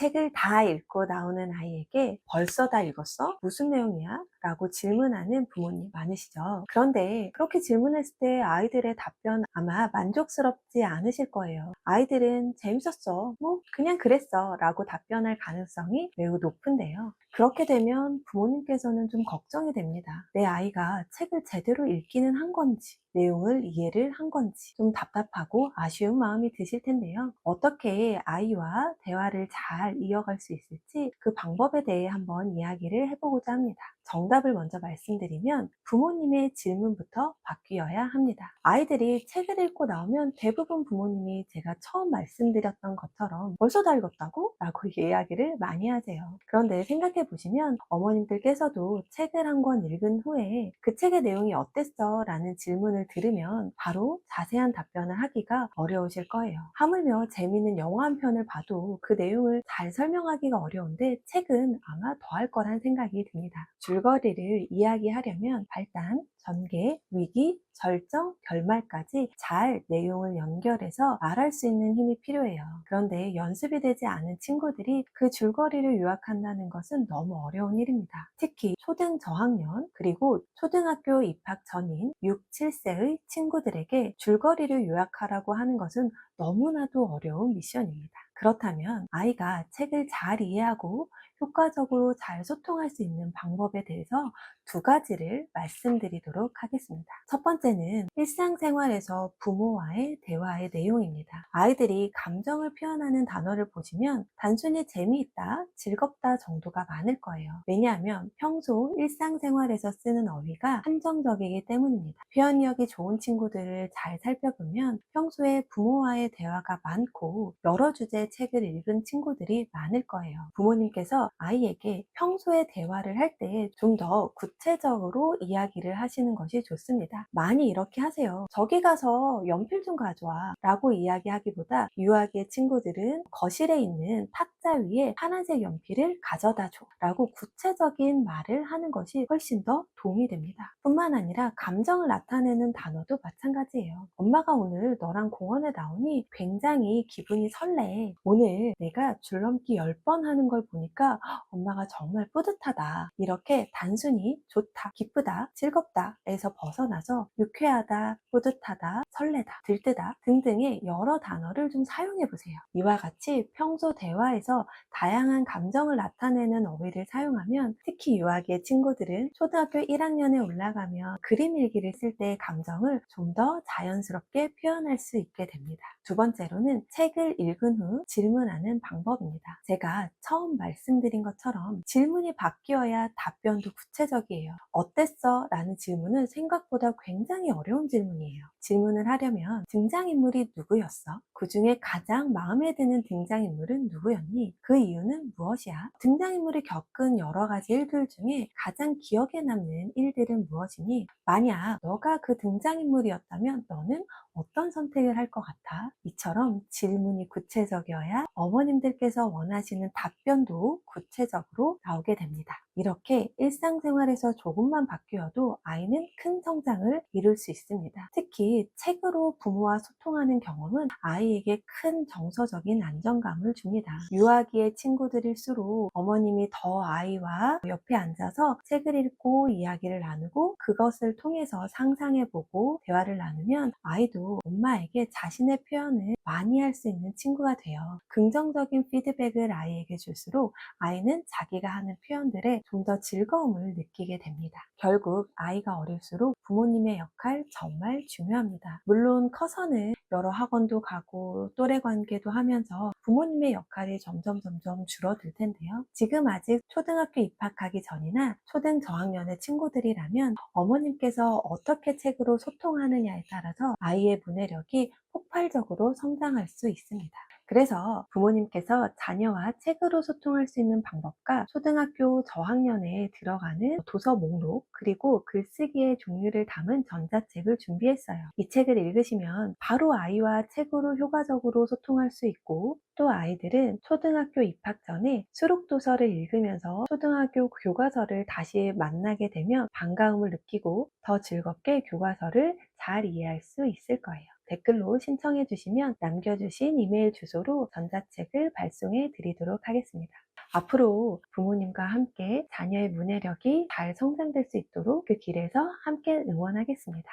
책을 다 읽고 나오는 아이에게 "벌써 다 읽었어? 무슨 내용이야?" 라고 질문하는 부모님 많으시죠. 그런데 그렇게 질문했을 때 아이들의 답변 아마 만족스럽지 않으실 거예요. 아이들은 "재밌었어. 뭐 그냥 그랬어." 라고 답변할 가능성이 매우 높은데요. 그렇게 되면 부모님께서는 좀 걱정이 됩니다. 내 아이가 책을 제대로 읽기는 한 건지, 내용을 이해를 한 건지 좀 답답하고 아쉬운 마음이 드실 텐데요. 어떻게 아이와 대화를 잘 이어갈 수 있을지 그 방법에 대해 한번 이야기를 해보고자 합니다. 정답을 먼저 말씀드리면 부모님의 질문부터 바뀌어야 합니다. 아이들이 책을 읽고 나오면 대부분 부모님이 제가 처음 말씀드렸던 것처럼 "벌써 다 읽었다고?" 라고 이야기를 많이 하세요. 그런데 생각해 보시면 어머님들께서도 책을 한 권 읽은 후에 "그 책의 내용이 어땠어? 라는 질문을 들으면 바로 자세한 답변을 하기가 어려우실 거예요. 하물며 재미있는 영화 한 편을 봐도 그 내용을 잘 설명하기가 어려운데 책은 아마 더할 거란 생각이 듭니다. 줄거리를 이야기하려면 발단, 전개, 위기, 절정, 결말까지 잘 내용을 연결해서 말할 수 있는 힘이 필요해요. 그런데 연습이 되지 않은 친구들이 그 줄거리를 요약한다는 것은 너무 어려운 일입니다. 특히 초등 저학년 그리고 초등학교 입학 전인 6, 7세의 친구들에게 줄거리를 요약하라고 하는 것은 너무나도 어려운 미션입니다. 그렇다면 아이가 책을 잘 이해하고 효과적으로 잘 소통할 수 있는 방법에 대해서 두 가지를 말씀드리도록 하겠습니다. 첫 번째는 일상생활에서 부모와의 대화의 내용입니다. 아이들이 감정을 표현하는 단어를 보시면 단순히 재미있다, 즐겁다 정도가 많을 거예요. 왜냐하면 평소 일상생활에서 쓰는 어휘가 한정적이기 때문입니다. 표현력이 좋은 친구들을 잘 살펴보면 평소에 부모와의 대화가 많고 여러 주제의 책을 읽은 친구들이 많을 거예요. 부모님께서 아이에게 평소에 대화를 할 때 좀 더 구체적으로 이야기를 하시는 것이 좋습니다. 많이 이렇게 하세요. "저기 가서 연필 좀 가져와 라고 이야기하기보다 유아기의 친구들은 "거실에 있는 탁자 위에 파란색 연필을 가져다 줘 라고 구체적인 말을 하는 것이 훨씬 더 도움이 됩니다. 뿐만 아니라 감정을 나타내는 단어도 마찬가지예요. "엄마가 오늘 너랑 공원에 나오니 굉장히 기분이 설레. 오늘 내가 줄넘기 10번 하는 걸 보니까 엄마가 정말 뿌듯하다." 이렇게 단순히 좋다, 기쁘다, 즐겁다 에서 벗어나서 유쾌하다, 뿌듯하다, 설레다, 들뜨다 등등의 여러 단어를 좀 사용해 보세요. 이와 같이 평소 대화에서 다양한 감정을 나타내는 어휘를 사용하면 특히 유아기의 친구들은 초등학교 1학년에 올라가면 그림 일기를 쓸 때의 감정을 좀 더 자연스럽게 표현할 수 있게 됩니다. 두 번째로는 책을 읽은 후 질문하는 방법입니다. 제가 처음 말씀드린 것처럼 질문이 바뀌어야 답변도 구체적이에요. "어땠어? 라는 질문은 생각보다 굉장히 어려운 질문이에요. 질문을 하려면 "등장인물이 누구였어? 그 중에 가장 마음에 드는 등장인물은 누구였니? 그 이유는 무엇이야? 등장인물이 겪은 여러 가지 일들 중에 가장 기억에 남는 일들은 무엇이니? 만약 너가 그 등장인물이었다면 너는 어떤 선택을 할 것 같아?" 이처럼 질문이 구체적이어야 어머님들께서 원하시는 답변도 구체적으로 나오게 됩니다. 이렇게 일상생활에서 조금만 바뀌어도 아이는 큰 성장을 이룰 수 있습니다. 특히 책으로 부모와 소통하는 경험은 아이에게 큰 정서적인 안정감을 줍니다. 유아기의 친구들일수록 어머님이 더 아이와 옆에 앉아서 책을 읽고 이야기를 나누고 그것을 통해서 상상해보고 대화를 나누면 아이도 엄마에게 자신의 표현을 많이 할 수 있는 친구가 돼요. 긍정적인 피드백을 아이에게 줄수록 아이는 자기가 하는 표현들에 좀 더 즐거움을 느끼게 됩니다. 결국 아이가 어릴수록 부모님의 역할 정말 중요합니다. 물론 커서는 여러 학원도 가고 또래 관계도 하면서 부모님의 역할이 점점 줄어들 텐데요. 지금 아직 초등학교 입학하기 전이나 초등 저학년의 친구들이라면 어머님께서 어떻게 책으로 소통하느냐에 따라서 아이의 문해력이 폭발적으로 성장할 수 있습니다. 그래서 부모님께서 자녀와 책으로 소통할 수 있는 방법과 초등학교 저학년에 들어가는 도서 목록 그리고 글쓰기의 종류를 담은 전자책을 준비했어요. 이 책을 읽으시면 바로 아이와 책으로 효과적으로 소통할 수 있고 또 아이들은 초등학교 입학 전에 수록도서를 읽으면서 초등학교 교과서를 다시 만나게 되면 반가움을 느끼고 더 즐겁게 교과서를 잘 이해할 수 있을 거예요. 댓글로 신청해 주시면 남겨주신 이메일 주소로 전자책을 발송해 드리도록 하겠습니다. 앞으로 부모님과 함께 자녀의 문해력이 잘 성장될 수 있도록 그 길에서 함께 응원하겠습니다.